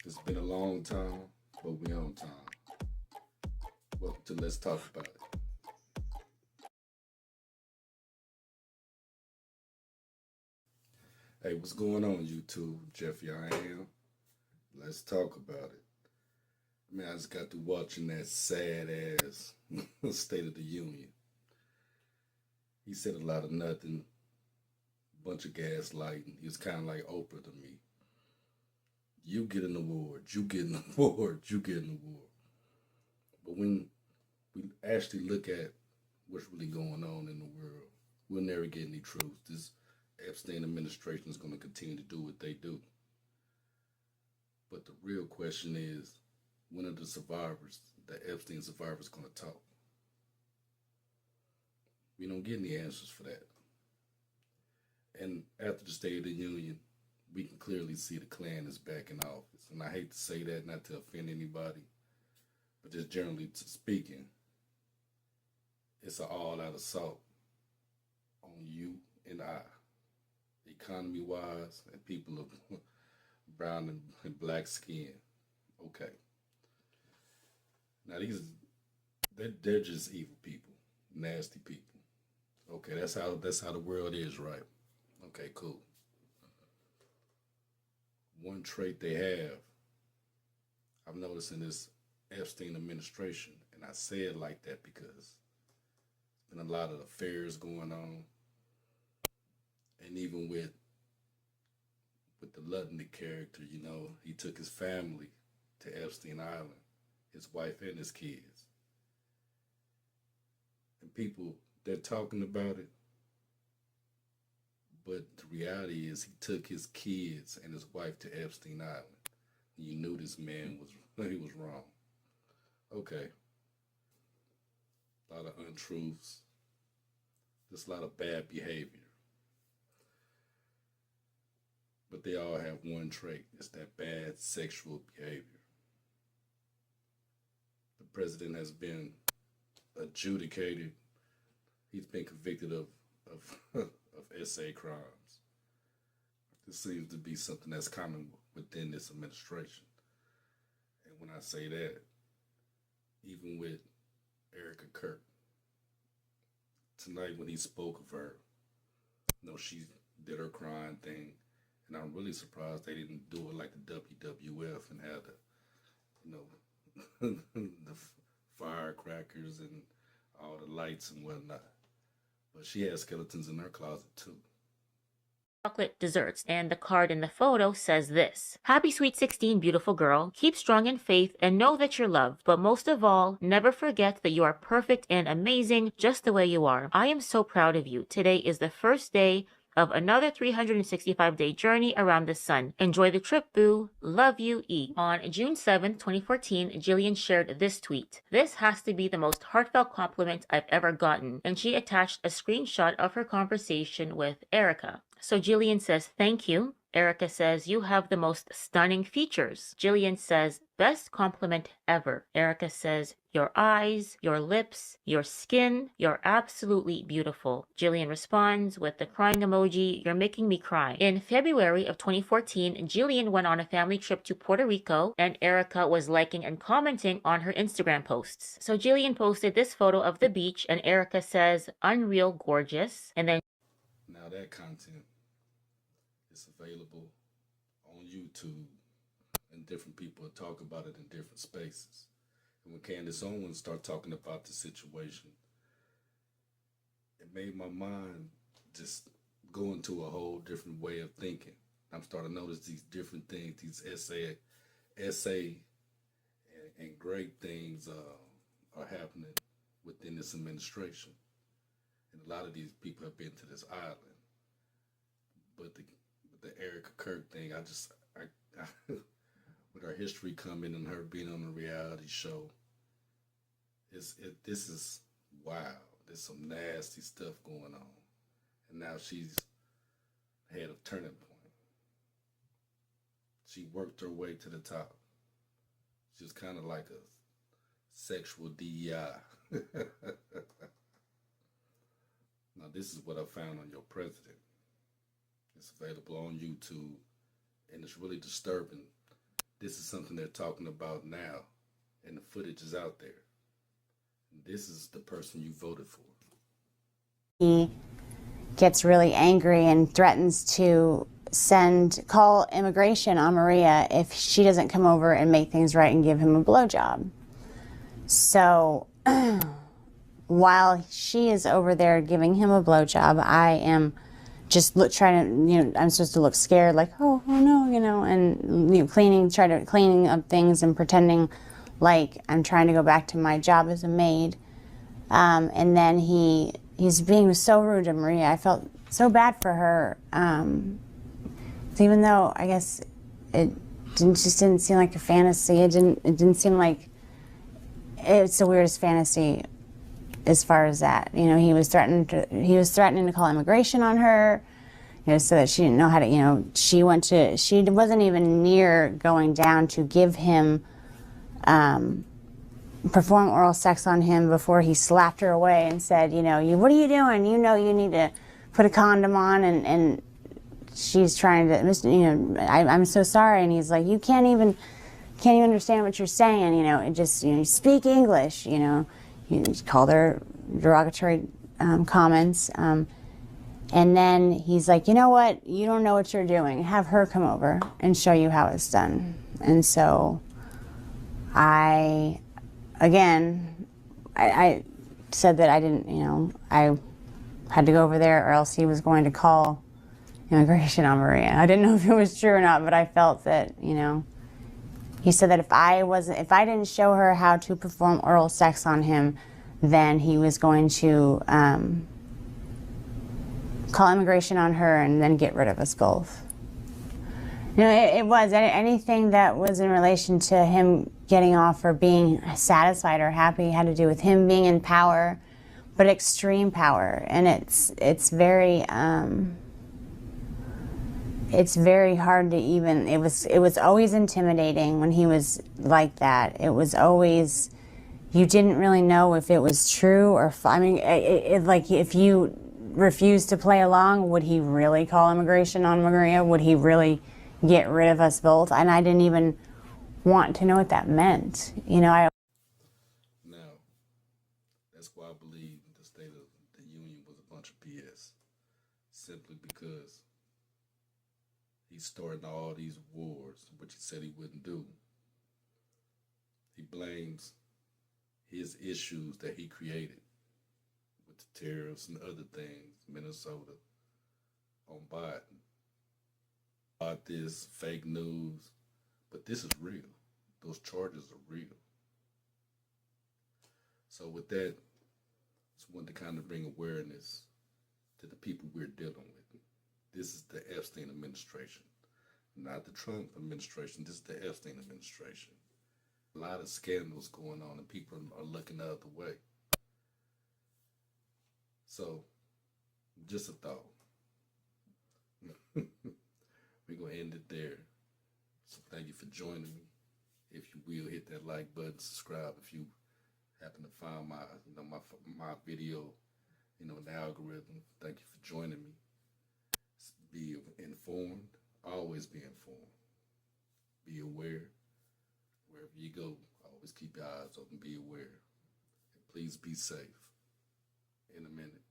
It's been a long time, but we on time. Welcome to Let's Talk About It. Hey, what's going on, YouTube? Jeffy, I am. Let's talk about it. Man, I just got to watching that sad ass State of the Union. He said a lot of nothing, bunch of gaslighting. He was kind of like Oprah to me. You get an award, you get an award, you get an award. But when we actually look at what's really going on in the world, we'll never get any truth. This Epstein administration is going to continue to do what they do. But the real question is, when are the survivors, the Epstein survivors, going to talk? We don't get any answers for that. And after the State of the Union, we can clearly see the Klan is back in office. And I hate to say that, not to offend anybody, but just generally speaking, it's an all-out assault on you and I, economy-wise, and people of brown and black skin. Okay. Now they're just evil people, nasty people. Okay, that's how the world is, right? Okay, cool. One trait they have, I've noticed in this Epstein administration, and I say it like that because there's been a lot of affairs going on, and even with the Lutnick character, he took his family to Epstein Island, his wife and his kids, and people they're talking about it, but the reality is he took his kids and his wife to Epstein Island. You knew this man was he was wrong. Okay, a lot of untruths, just a lot of bad behavior. But they all have one trait. It's that bad sexual behavior. The president has been adjudicated. He's been convicted of, of SA crimes. This seems to be something that's common within this administration. And when I say that, even with Erica Kirk, tonight when he spoke of her, she did her crying thing. And I'm really surprised they didn't do it like the WWF and have the firecrackers and all the lights and whatnot. But she has skeletons in her closet too. Chocolate desserts, and the card in the photo says this: Happy sweet 16, beautiful girl. Keep strong in faith and know that you're loved, but most of all, never forget that you are perfect and amazing just the way you are. I am so proud of you. Today is the first day of another 365-day journey around the sun. Enjoy the trip, boo. Love you, E. On June 7th, 2014, Jillian shared this tweet. This has to be the most heartfelt compliment I've ever gotten. And she attached a screenshot of her conversation with Erica. So Jillian says, thank you. Erica says, you have the most stunning features. Jillian says, best compliment ever. Erica says, your eyes, your lips, your skin, you're absolutely beautiful. Jillian responds with the crying emoji, you're making me cry. In February of 2014, Jillian went on a family trip to Puerto Rico, and Erica was liking and commenting on her Instagram posts. So Jillian posted this photo of the beach, and Erica says, unreal gorgeous. And then now that content is available on YouTube, and different people talk about it in different spaces. And when Candace Owens started talking about the situation, it made my mind just go into a whole different way of thinking. I'm starting to notice these different things, these essay and great things are happening within this administration. And a lot of these people have been to this island. But the Erica Kirk thing, I with her history coming and her being on a reality show, this is wild. There's some nasty stuff going on, and now she's had a turning point. She worked her way to the top. She's kind of like a sexual DEI. Now, this is what I found on your president. It's available on YouTube, and it's really disturbing This is something they're talking about now, and the footage is out there. This is the person you voted for. He gets really angry and threatens to call immigration on Maria if she doesn't come over and make things right and give him a blowjob. So while she is over there giving him a blowjob, I am just trying to, I'm supposed to look scared, like, oh no, and cleaning up things and pretending like I'm trying to go back to my job as a maid. And then he's being so rude to Maria. I felt so bad for her. Even though I guess it didn't seem like a fantasy. It didn't seem like it's the weirdest fantasy as far as that. He was threatening to call immigration on her, so that she didn't know how to, she wasn't even near going down to give him, perform oral sex on him before he slapped her away and said, what are you doing? You need to put a condom on, and she's trying to, I'm so sorry. And he's like, you can't even understand what you're saying, it just, speak English, he called her derogatory comments. And then he's like, you know what? You don't know what you're doing. Have her come over and show you how it's done. And so I said that I didn't, I had to go over there or else he was going to call immigration on Maria. I didn't know if it was true or not, but I felt that, he said that if I didn't show her how to perform oral sex on him, then he was going to call immigration on her and then get rid of us both. It was anything that was in relation to him getting off or being satisfied or happy had to do with him being in power, but extreme power. And it's very hard to even, it was always intimidating when he was like that. It was always, you didn't really know if it was true or, like if you refused to play along, would he really call immigration on Maria? Would he really get rid of us both? And I didn't even want to know what that meant. Now, that's why I believe the State of the Union was a bunch of BS. Simply because he's starting all these wars, which he said he wouldn't do. He blames his issues that he created with the tariffs and other things, Minnesota, on Biden. About this fake news, but this is real. Those charges are real. So with that, just wanted to kind of bring awareness to the people we're dealing with. This is the Epstein administration, not the Trump administration. This is the Epstein administration. A lot of scandals going on and people are looking the other way. So, just a thought. We're going to end it there. So thank you for joining me. If you will, hit that like button, subscribe if you happen to find my video, in the algorithm. Thank you for joining me. Be informed. Always be informed. Be aware. Wherever you go, always keep your eyes open. Be aware. And please be safe. In a minute.